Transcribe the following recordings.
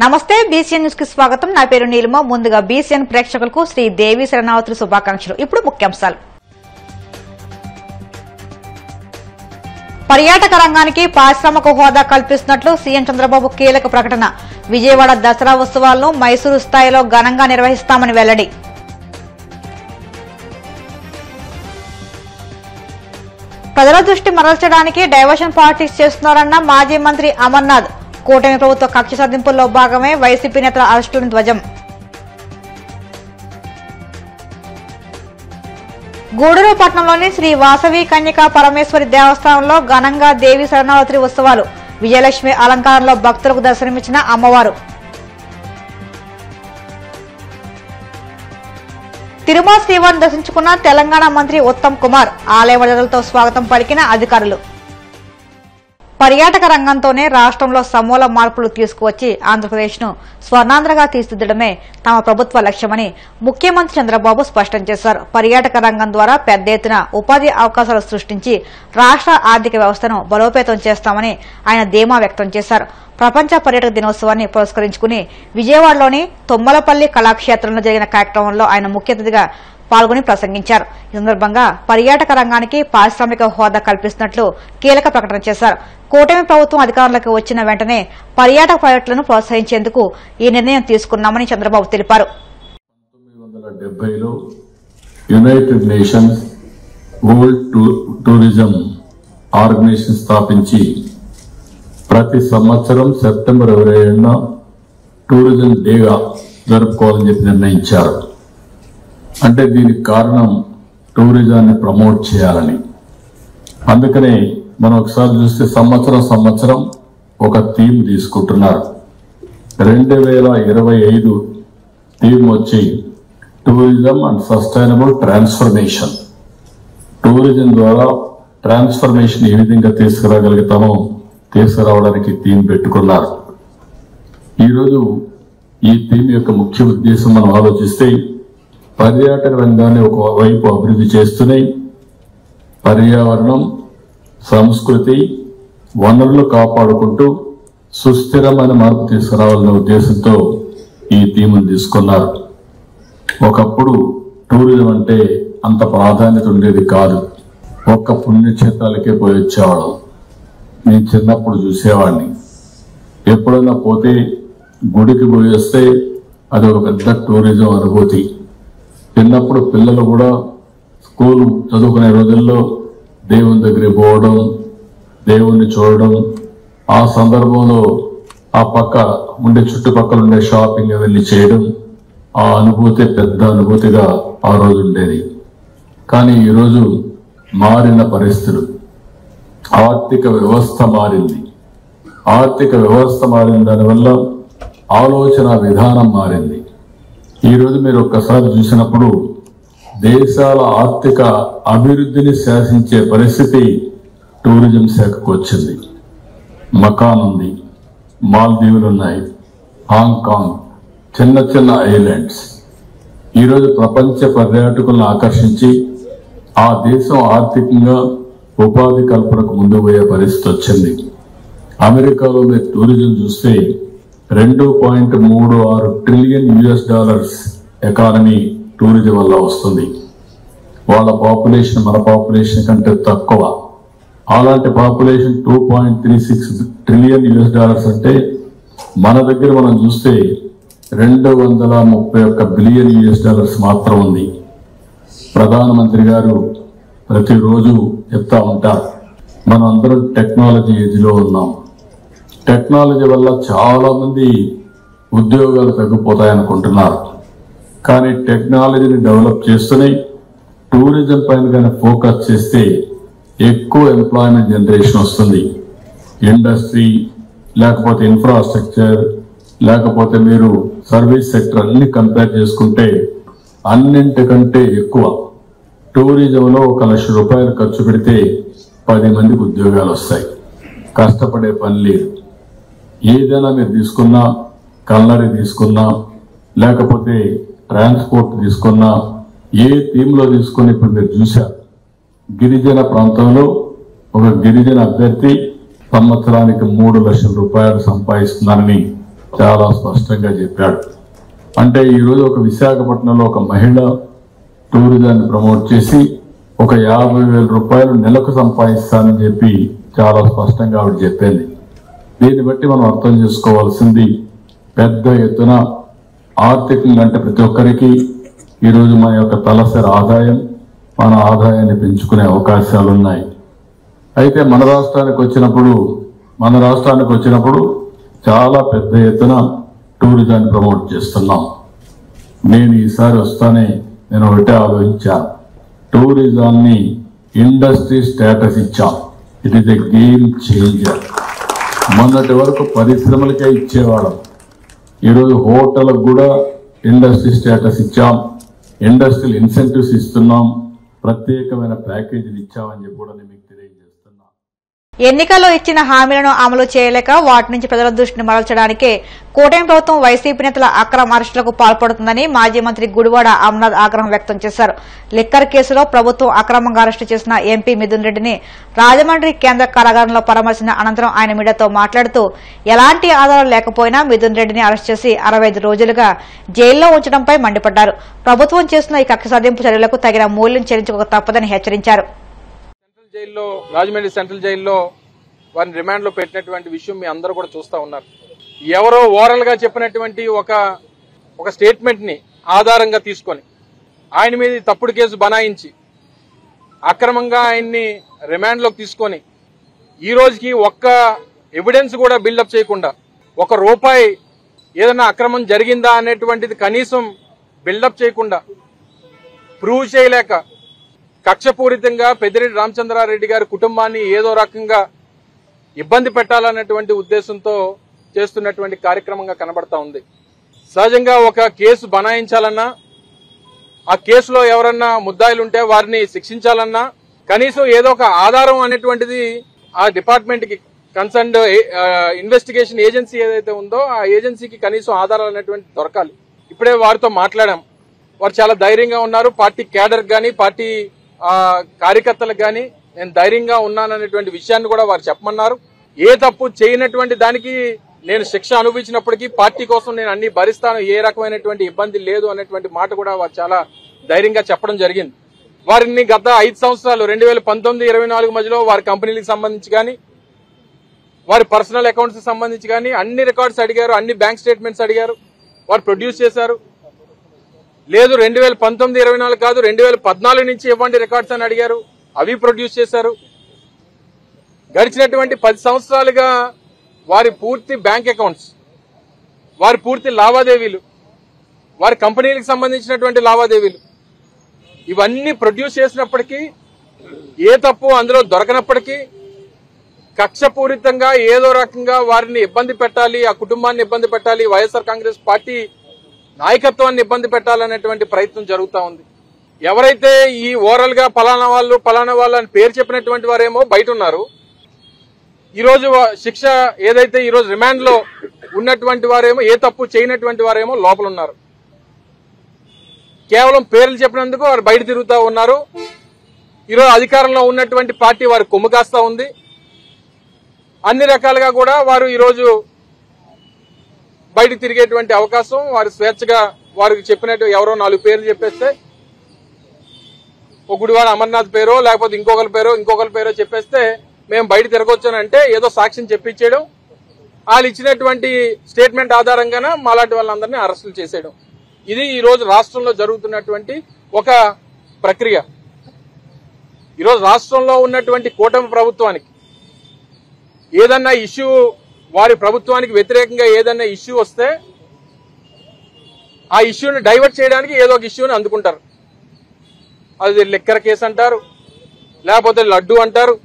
నమస్తే BCN news కి స్వాగతం. నా పేరు నీలిమ. ముందుగా బీసీఎన్ ప్రేక్షకులకు శ్రీ దేవి శరణావతి శుభాకాంక్షలు. ఇప్పుడు ముఖ్యాంశాలు. పర్యాటక రంగానికి పారిశ్రామిక హోదా కల్పిస్తున్నట్లు సీఎం చంద్రబాబు కీలక ప్రకటన. విజయవాడ దసరా ఉత్సవాలను మైసూరు స్థాయిలో ఘనంగా నిర్వహిస్తామని వెల్లడి. ప్రజల దృష్టి మరల్చడానికి డైవర్షన్ పాలిటిక్స్ చేస్తున్నారన్న మాజీ మంత్రి అమర్నాథ్. కూటమి ప్రభుత్వ కక్ష సాధింపుల్లో భాగమే వైసీపీ నేతల అరెస్టులను ధ్వజం. గూడూరు పట్టణంలోని శ్రీ వాసవి కన్యకా పరమేశ్వరి దేవస్థానంలో ఘనంగా దేవి శరణావతి ఉత్సవాలు. విజయలక్ష్మి అలంకారంలో భక్తులకు దర్శనమిచ్చిన అమ్మవారు. తిరుమల శ్రీవారిని దర్శించుకున్న తెలంగాణ మంత్రి ఉత్తమ్ కుమార్. ఆలయ మర్యాదలతో స్వాగతం పలికిన అధికారులు. పర్యాటక రంగంతోనే రాష్ట్రంలో సమూల మార్పులు తీసుకువచ్చి ఆంధ్రప్రదేశ్ ను స్వర్ణాంధ్రగా తీర్చిదిద్దడమే తమ ప్రభుత్వ లక్ష్యమని ముఖ్యమంత్రి చంద్రబాబు స్పష్టం చేశారు. పర్యాటక రంగం ద్వారా పెద్ద ఎత్తున ఉపాధి అవకాశాలు సృష్టించి రాష్ట్ర ఆర్థిక వ్యవస్థను బలోపేతం చేస్తామని ఆయన ధీమా వ్యక్తం చేశారు. ప్రపంచ పర్యాటక దినోత్సవాన్ని పురస్కరించుకుని విజయవాడలోని తుమ్మలపల్లి కళాక్షేత్రంలో జరిగిన కార్యక్రమంలో ఆయన ముఖ్య అతిథిగా పాల్గొని ప్రసంగించారు. ఈ సందర్భంగా పర్యాటక రంగానికి పారిశ్రామిక హోదా కల్పిస్తున్నట్లు కీలక ప్రకటన చేశారు. కూటమి ప్రభుత్వం అధికారంలోకి వచ్చిన వెంటనే పర్యాటక ప్రాజెక్టులను ప్రోత్సహించేందుకు ఈ నిర్ణయం తీసుకున్నామని చంద్రబాబు తెలిపారు. 1970లో United Nations World Tourism Organization స్థాపించి ప్రతి సంవత్సరం సెప్టెంబర్ 27న టూరిజం డేగా జరుపుకోవాలని చెప్పి నిర్ణయించారు. అంటే దీనికి కారణం టూరిజాన్ని ప్రమోట్ చేయాలని. అందుకనే మనం ఒకసారి చూస్తే సంవత్సరం ఒక థీమ్ తీసుకుంటున్నారు. 2025 థీమ్ వచ్చి tourism and sustainable transformation. Tourism ద్వారా ట్రాన్స్ఫర్మేషన్ ఏ విధంగా తీసుకురావడానికి థీమ్ పెట్టుకున్నారు. ఈరోజు ఈ థీమ్ యొక్క ముఖ్య ఉద్దేశం మనం ఆలోచిస్తే పర్యాటక రంగాన్ని ఒకవైపు అభివృద్ధి చేస్తున్నాయి, పర్యావరణం, సంస్కృతి, వనరులు కాపాడుకుంటూ సుస్థిరమైన మార్పు తీసుకురావాలనే ఉద్దేశంతో ఈ థీమ్ను తీసుకున్నారు. ఒకప్పుడు టూరిజం అంటే అంత ప్రాధాన్యత ఉండేది కాదు. ఒక్క పుణ్యక్షేత్రాలకే పోయి వచ్చేవాళ్ళం. నేను చిన్నప్పుడు చూసేవాడిని. ఎప్పుడైనా పోతే గుడికి పోయి వస్తే అది ఒక పెద్ద టూరిజం అనుభూతి. చిన్నప్పుడు పిల్లలు కూడా స్కూల్ చదువుకునే రోజుల్లో దేవుని దగ్గరికి పోవడం, దేవుణ్ణి చూడడం, ఆ సందర్భంలో ఆ పక్క ఉండే చుట్టుపక్కల ఉండే షాపింగ్ అవన్నీ చేయడం, ఆ అనుభూతి పెద్ద అనుభూతిగా ఆ రోజు ఉండేది. కానీ ఈరోజు మారిన పరిస్థితులు, ఆర్థిక వ్యవస్థ మారింది. ఆర్థిక వ్యవస్థ మారిన దానివల్ల ఆలోచన విధానం మారింది. ఈరోజు మీరు ఒక్కసారి చూసినప్పుడు దేశాల ఆర్థిక అభివృద్ధిని శాసించే పరిస్థితి టూరిజం శాఖకు వచ్చింది. మకాన్ ఉంది, మాల్దీవులు ఉన్నాయి, హాంకాంగ్, చిన్న ఐలాండ్స్ ఈరోజు ప్రపంచ పర్యాటకులను ఆకర్షించి ఆ దేశం ఆర్థికంగా ఉపాధి కల్పనకు ముందు పోయే పరిస్థితి వచ్చింది. అమెరికాలో మీరు టూరిజం చూస్తే $2.36 ట్రిలియన్ ఎకానమీ టూరిజం వల్ల వస్తుంది. వాళ్ళ పాపులేషన్ మన పాపులేషన్ కంటే తక్కువ. అలాంటి పాపులేషన్ $2.36 ట్రిలియన్ అంటే మన దగ్గర మనం చూస్తే $231 బిలియన్ మాత్రం ఉంది. ప్రధానమంత్రి గారు ప్రతిరోజు చెప్తా ఉంటారు, మనం అందరం టెక్నాలజీ ఏజ్లో ఉన్నాం. టెక్నాలజీ వల్ల చాలా మంది ఉద్యోగాలు తగ్గిపోతాయనుకుంటున్నారు. కానీ టెక్నాలజీని డెవలప్ చేస్తూనే టూరిజం పైన కానీ ఫోకస్ చేస్తే ఎక్కువ ఎంప్లాయ్మెంట్ జనరేషన్ వస్తుంది. ఇండస్ట్రీ, లేకపోతే ఇన్ఫ్రాస్ట్రక్చర్, లేకపోతే మీరు సర్వీస్ సెక్టర్ అన్ని కంపేర్ చేసుకుంటే అన్నింటికంటే ఎక్కువ టూరిజంలో ₹1,00,000 ఖర్చు పెడితే 10 మందికి ఉద్యోగాలు వస్తాయి. కష్టపడే పని లేదు. ఏదైనా మీరు తీసుకున్నా, కల్నరీ తీసుకున్నా, లేకపోతే ట్రాన్స్పోర్ట్ తీసుకున్నా, ఏ థీమ్లో తీసుకుని ఇప్పుడు మీరు చూశారు. గిరిజన ప్రాంతంలో ఒక గిరిజన అభ్యర్థి సంవత్సరానికి ₹3 లక్షలు సంపాదిస్తున్నారని చాలా స్పష్టంగా చెప్పాడు. అంటే ఈరోజు ఒక విశాఖపట్నంలో ఒక మహిళ టూరిజాన్ని ప్రమోట్ చేసి ఒక 50,000 రూపాయలు నెలకు సంపాదిస్తానని చెప్పి చాలా స్పష్టంగా ఆవిడ చెప్పింది. దీన్ని బట్టి మనం అర్థం చేసుకోవాల్సింది పెద్ద ఎత్తున ఆర్థికంగా అంటే ప్రతి ఒక్కరికి ఈరోజు మన యొక్క తలసరి ఆదాయం మన ఆదాయాన్ని పెంచుకునే అవకాశాలు ఉన్నాయి. అయితే మన రాష్ట్రానికి వచ్చినప్పుడు చాలా పెద్ద ఎత్తున టూరిజాన్ని ప్రమోట్ చేస్తున్నాం. నేను ఈసారి వస్తానే నేను ఒకటే ఆలోచించాను, టూరిజాన్ని ఇండస్ట్రీ స్టేటస్ ఇచ్చాం. It is a game changer. మొన్నటి వరకు పరిశ్రమలకే ఇచ్చేవాళ్ళం, ఈరోజు హోటల్కి కూడా ఇండస్ట్రీ స్టేటస్ ఇచ్చాం, ఇండస్ట్రియల్ ఇన్సెంటివ్స్ ఇస్తున్నాం, ప్రత్యేకమైన ప్యాకేజీలు ఇచ్చామని చెప్పి కూడా మీకు తెలియజేస్తున్నా. ఎన్నికల్లో ఇచ్చిన హామీలను అమలు చేయలేక వాటి నుంచి ప్రజల దృష్టిని మరల్చడానికే కూటమి ప్రభుత్వం వైసీపీ నేతల అక్రమ అరెస్టులకు పాల్పడుతుందని మాజీ మంత్రి గుడివాడ అమర్నాథ్ ఆగ్రహం వ్యక్తం చేశారు. లిక్కర్ కేసులో ప్రభుత్వం అక్రమంగా అరెస్టు చేసిన ఎంపీ మిథున్ రెడ్డిని రాజమండ్రి కేంద్ర కారాగారంలో పరామర్శించిన అనంతరం ఆయన మీడియాతో మాట్లాడుతూ ఎలాంటి ఆధారాలు లేకపోయినా మిథున్ రెడ్డిని అరెస్టు చేసి 65 రోజులుగా జైల్లో ఉంచడంపై మండిపడ్డారు. ప్రభుత్వం చేస్తున్న ఈ కక్ష సాధింపు చర్యలకు తగిన మూల్యం చెల్లించుకోక తప్పదని హెచ్చరించారు. రాజమండ్రి సెంట్రల్ జైల్లో వారిని రిమాండ్ లో పెట్టినటువంటి విషయం మీ అందరూ కూడా చూస్తా ఉన్నారు. ఎవరో ఓరల్ గా చెప్పినటువంటి ఒక స్టేట్మెంట్ ని ఆధారంగా తీసుకొని ఆయన మీద తప్పుడు కేసు బనాయించి అక్రమంగా ఆయన్ని రిమాండ్ లోకి తీసుకొని ఈ రోజుకి ఒక్క ఎవిడెన్స్ కూడా బిల్డప్ చేయకుండా ₹1 ఏదైనా అక్రమం జరిగిందా అనేటువంటిది కనీసం బిల్డప్ చేయకుండా ప్రూవ్ చేయలేక కక్షపూరితంగా పెద్దిరెడ్డి రామచంద్రారెడ్డి గారి కుటుంబాన్ని ఏదో రకంగా ఇబ్బంది పెట్టాలన్నటువంటి ఉద్దేశంతో చేస్తున్నటువంటి కార్యక్రమంగా కనబడతా ఉంది. సహజంగా ఒక కేసు బనాయించాలన్నా, ఆ కేసులో ఎవరన్నా ముద్దాయిలుంటే వారిని శిక్షించాలన్నా కనీసం ఏదో ఒక ఆధారం అనేటువంటిది ఆ డిపార్ట్మెంట్ కి కన్సర్న్డ్ ఇన్వెస్టిగేషన్ ఏజెన్సీ ఏదైతే ఉందో ఆ ఏజెన్సీకి కనీసం ఆధారాలు అనేటువంటి దొరకాలి. ఇప్పుడే వారితో మాట్లాడాం, వారు చాలా ధైర్యంగా ఉన్నారు. పార్టీ క్యాడర్ గాని పార్టీ కార్యకర్తలకు గాని నేను ధైర్యంగా ఉన్నాననేటువంటి విషయాన్ని కూడా వారు చెప్పమన్నారు. ఏ తప్పు చేయనటువంటి దానికి నేను శిక్ష అనుభవించినప్పటికీ పార్టీ కోసం నేను అన్ని భరిస్తాను, ఏ రకమైనటువంటి ఇబ్బంది లేదు అనేటువంటి మాట కూడా వారు చాలా ధైర్యంగా చెప్పడం జరిగింది. వారిని గత 5 సంవత్సరాలు 2019-24 మధ్యలో వారి కంపెనీలకు సంబంధించి కానీ వారి పర్సనల్ అకౌంట్స్ కి సంబంధించి కానీ అన్ని రికార్డ్స్ అడిగారు, అన్ని బ్యాంక్ స్టేట్మెంట్స్ అడిగారు, వారు ప్రొడ్యూస్ చేశారు. లేదు 2019-24 కాదు 2014 నుంచి ఇవ్వండి రికార్డ్స్ అని అడిగారు, అవి ప్రొడ్యూస్ చేశారు. గడిచినటువంటి 10 సంవత్సరాలుగా వారి పూర్తి బ్యాంక్ అకౌంట్స్, వారి పూర్తి లావాదేవీలు, వారి కంపెనీలకు సంబంధించినటువంటి లావాదేవీలు ఇవన్నీ ప్రొడ్యూస్ చేసినప్పటికీ ఏ తప్పు అందులో దొరకనప్పటికీ కక్షపూరితంగా ఏదో రకంగా వారిని ఇబ్బంది పెట్టాలి, ఆ కుటుంబాన్ని ఇబ్బంది పెట్టాలి, వైఎస్ఆర్ కాంగ్రెస్ పార్టీ నాయకత్వాన్ని ఇబ్బంది పెట్టాలనేటువంటి ప్రయత్నం జరుగుతూ ఉంది. ఎవరైతే ఈ ఓరల్ గా పలానా వాళ్ళు అని పేరు చెప్పినటువంటి వారేమో బయట ఉన్నారు. ఈరోజు శిక్ష ఏదైతే ఈరోజు రిమాండ్ లో ఉన్నటువంటి వారేమో ఏ తప్పు చేయనటువంటి వారేమో లోపల ఉన్నారు. కేవలం పేర్లు చెప్పినందుకు వారు బయట తిరుగుతూ ఉన్నారు. ఈరోజు అధికారంలో ఉన్నటువంటి పార్టీ వారు కొమ్ము కాస్తా ఉంది. అన్ని రకాలుగా కూడా వారు ఈరోజు బయట తిరిగేటువంటి అవకాశం, వారు స్వేచ్ఛగా వారికి చెప్పినట్టు ఎవరో 4 పేర్లు చెప్పేస్తే ఒక గుడివాడ అమర్నాథ్ పేరో లేకపోతే ఇంకొకరి పేరో చెప్పేస్తే మేము బయట తిరగొచ్చానంటే ఏదో సాక్ష్యం చెప్పించేయడం, వాళ్ళు ఇచ్చినటువంటి స్టేట్మెంట్ ఆధారంగానే మాలాంటి వాళ్ళందరినీ అరెస్టులు చేసేయడం, ఇది ఈ రోజు రాష్ట్రంలో జరుగుతున్నటువంటి ఒక ప్రక్రియ. ఈరోజు రాష్ట్రంలో ఉన్నటువంటి కూటమి ప్రభుత్వానికి ఏదన్నా ఇష్యూ, వారి ప్రభుత్వానికి వ్యతిరేకంగా ఏదన్నా ఇష్యూ వస్తే ఆ ఇష్యూని డైవర్ట్ చేయడానికి ఏదో ఒక ఇష్యూని అందుకుంటారు. అది లిక్కర్ కేసు అంటారు, లేకపోతే లడ్డు అంటారు,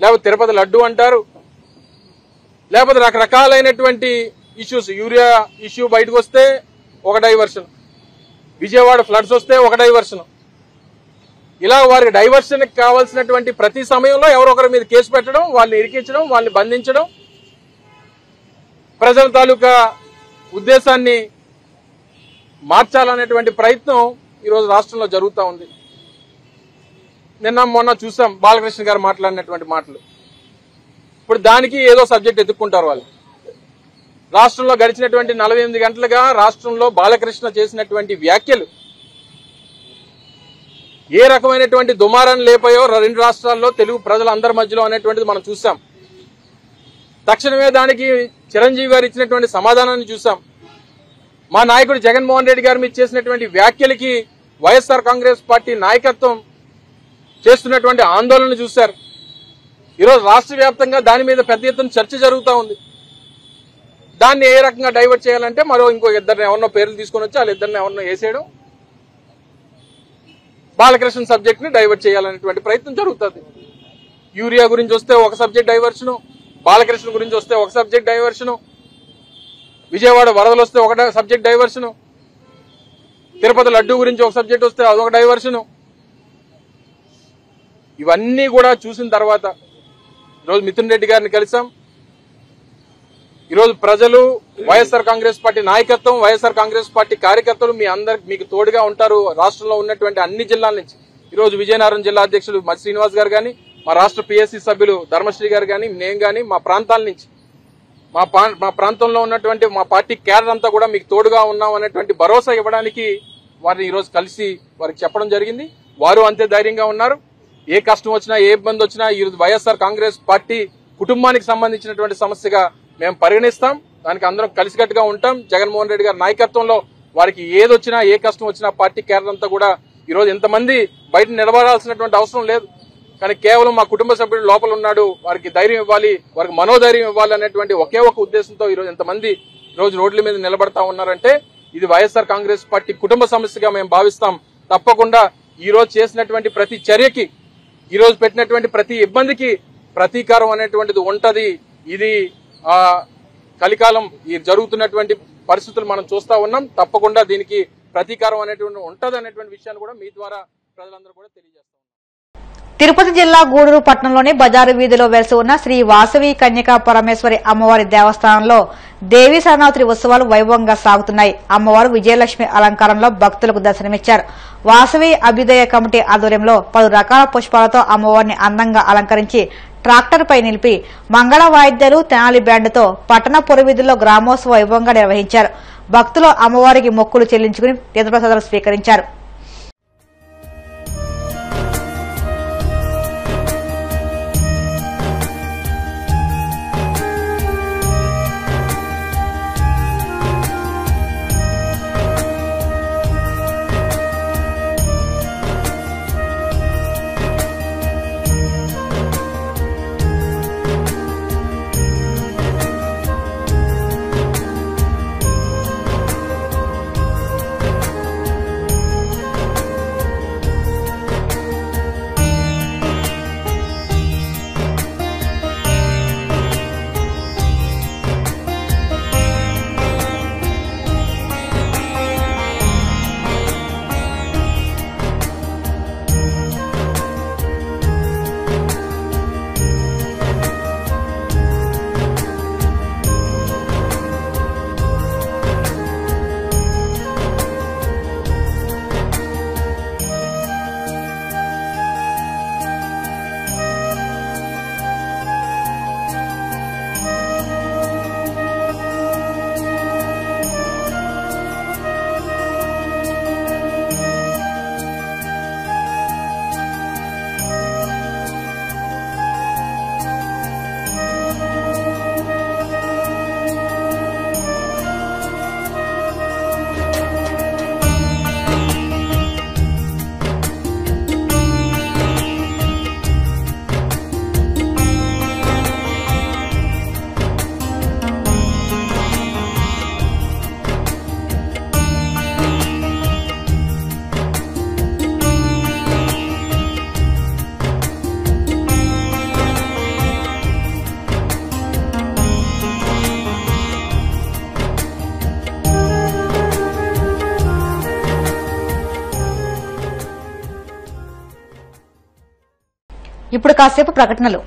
లేకపోతే తిరుపతి లడ్డు అంటారు, లేకపోతే రకరకాలైనటువంటి ఇష్యూస్. యూరియా ఇష్యూ బయటకు వస్తే ఒక డైవర్షన్, విజయవాడ ఫ్లడ్స్ వస్తే ఒక డైవర్షన్. ఇలా వారికి డైవర్షన్ కావాల్సినటువంటి ప్రతి సమయంలో ఎవరొకరి మీద కేసు పెట్టడం, వాళ్ళని ఇరికించడం, వాళ్ళని బంధించడం, ప్రజల తాలూకా ఉద్దేశాన్ని మార్చాలనేటువంటి ప్రయత్నం ఈరోజు రాష్ట్రంలో జరుగుతూ ఉంది. మొన్న చూసాం బాలకృష్ణ గారు మాట్లాడినటువంటి మాటలు. ఇప్పుడు దానికి ఏదో సబ్జెక్ట్ ఎత్తుక్కుంటారు వాళ్ళు. రాష్ట్రంలో గడిచినటువంటి 48 గంటలుగా రాష్ట్రంలో బాలకృష్ణ చేసినటువంటి వ్యాఖ్యలు ఏ రకమైనటువంటి దుమారాన్ని లేపాయో 2 రాష్ట్రాల్లో తెలుగు ప్రజలందరి మధ్యలో అనేటువంటిది మనం చూసాం. తక్షణమే దానికి చిరంజీవి గారు ఇచ్చినటువంటి సమాధానాన్ని చూసాం. మా నాయకుడు జగన్మోహన్ రెడ్డి గారి మీద చేసినటువంటి వ్యాఖ్యలకి వైఎస్ఆర్ కాంగ్రెస్ పార్టీ నాయకత్వం చేస్తున్నటువంటి ఆందోళన చూశారు. ఈరోజు రాష్ట్ర వ్యాప్తంగా దాని మీద పెద్ద ఎత్తున చర్చ జరుగుతూ ఉంది. దాన్ని ఏ రకంగా డైవర్ట్ చేయాలంటే ఇంకో ఇద్దరిని ఎవరినో పేర్లు తీసుకొని వచ్చి వాళ్ళిద్దరిని ఎవరినో వేసేయడం, బాలకృష్ణ సబ్జెక్ట్ ని డైవర్ట్ చేయాలనేటువంటి ప్రయత్నం జరుగుతుంది. యూరియా గురించి వస్తే ఒక సబ్జెక్ట్ డైవర్షను, బాలకృష్ణ గురించి వస్తే ఒక సబ్జెక్ట్ డైవర్షను, విజయవాడ వరదలు వస్తే ఒక సబ్జెక్ట్ డైవర్షను, తిరుపతి లడ్డూ గురించి ఒక సబ్జెక్ట్ వస్తే అదొక డైవర్షను. ఇవన్నీ కూడా చూసిన తర్వాత ఈరోజు మిథున్ రెడ్డి గారిని కలిసాం. ఈరోజు ప్రజలు, వైఎస్ఆర్ కాంగ్రెస్ పార్టీ నాయకత్వం, వైఎస్ఆర్ కాంగ్రెస్ పార్టీ కార్యకర్తలు మీకు తోడుగా ఉంటారు. రాష్ట్రంలో ఉన్నటువంటి అన్ని జిల్లాల నుంచి ఈరోజు విజయనగరం జిల్లా అధ్యక్షులు మర్రి శ్రీనివాస్ గారు కానీ, మా రాష్ట్ర పిఎస్సి సభ్యులు ధర్మశ్రీ గారు కానీ, నేను కానీ మా ప్రాంతాల నుంచి మా ప్రాంతంలో ఉన్నటువంటి మా పార్టీ క్యాడర్ అంతా కూడా మీకు తోడుగా ఉన్నాం అనేటువంటి భరోసా ఇవ్వడానికి వారిని ఈరోజు కలిసి వారికి చెప్పడం జరిగింది. వారు అంతే ధైర్యంగా ఉన్నారు. ఏ కష్టం వచ్చినా, ఏ ఇబ్బంది వచ్చినా ఈరోజు వైఎస్ఆర్ కాంగ్రెస్ పార్టీ కుటుంబానికి సంబంధించినటువంటి సమస్యగా మేము పరిగణిస్తాం. దానికి అందరం కలిసికట్టుగా ఉంటాం. జగన్మోహన్ రెడ్డి గారి నాయకత్వంలో వారికి ఏదొచ్చినా, ఏ కష్టం వచ్చినా పార్టీ క్యాడర్ అంతా కూడా ఈరోజు ఎంతమంది బయట నిలబడాల్సినటువంటి అవసరం లేదు. కానీ కేవలం మా కుటుంబ సభ్యుడు లోపల ఉన్నాడు, వారికి ధైర్యం ఇవ్వాలి, వారికి మనోధైర్యం ఇవ్వాలి అనేటువంటి ఒకే ఒక ఉద్దేశంతో ఈరోజు ఎంతమంది ఈరోజు రోడ్ల మీద నిలబడతా ఉన్నారంటే ఇది వైఎస్ఆర్ కాంగ్రెస్ పార్టీ కుటుంబ సమస్యగా మేము భావిస్తాం. తప్పకుండా ఈ రోజు చేసినటువంటి ప్రతి చర్యకి, ఈ రోజు పెట్టినటువంటి ప్రతి ఇబ్బందికి ప్రతీకారం అనేటువంటిది ఉంటది. ఇది కలికాలం ఈ జరుగుతున్నటువంటి పరిస్థితులు మనం చూస్తా ఉన్నాం. తప్పకుండా దీనికి ప్రతీకారం అనేటువంటి ఉంటది అనేటువంటి విషయాన్ని కూడా మీ ద్వారా ప్రజలందరూ కూడా తెలియజేస్తాం. తిరుపతి జిల్లా గూడూరు పట్టణంలోని బజారు వీధిలో వెలిసి ఉన్న శ్రీ వాసవి కన్యకా పరమేశ్వరి అమ్మవారి దేవస్థానంలో దేవీ శరణావతి ఉత్సవాలు వైభవంగా సాగుతున్నాయి. అమ్మవారు విజయలక్ష్మి అలంకారంలో భక్తులకు దర్శనమిచ్చారు. వాసవి అభ్యుదయ కమిటీ ఆధ్వర్యంలో పలు రకాల పుష్పాలతో అమ్మవారిని అందంగా అలంకరించి ట్రాక్టర్ పై నిలిపి మంగళ వాయిద్యాలు, తెనాలి బ్యాండ్తో పట్టణ పురవీధుల్లో గ్రామోత్సవ వైభవంగా నిర్వహించారు. భక్తులు అమ్మవారికి మొక్కులు చెల్లించుకుని తీర్థప్రసాదాలు స్వీకరించారు. ఇప్పుడు కాసేపు ప్రకటనలు.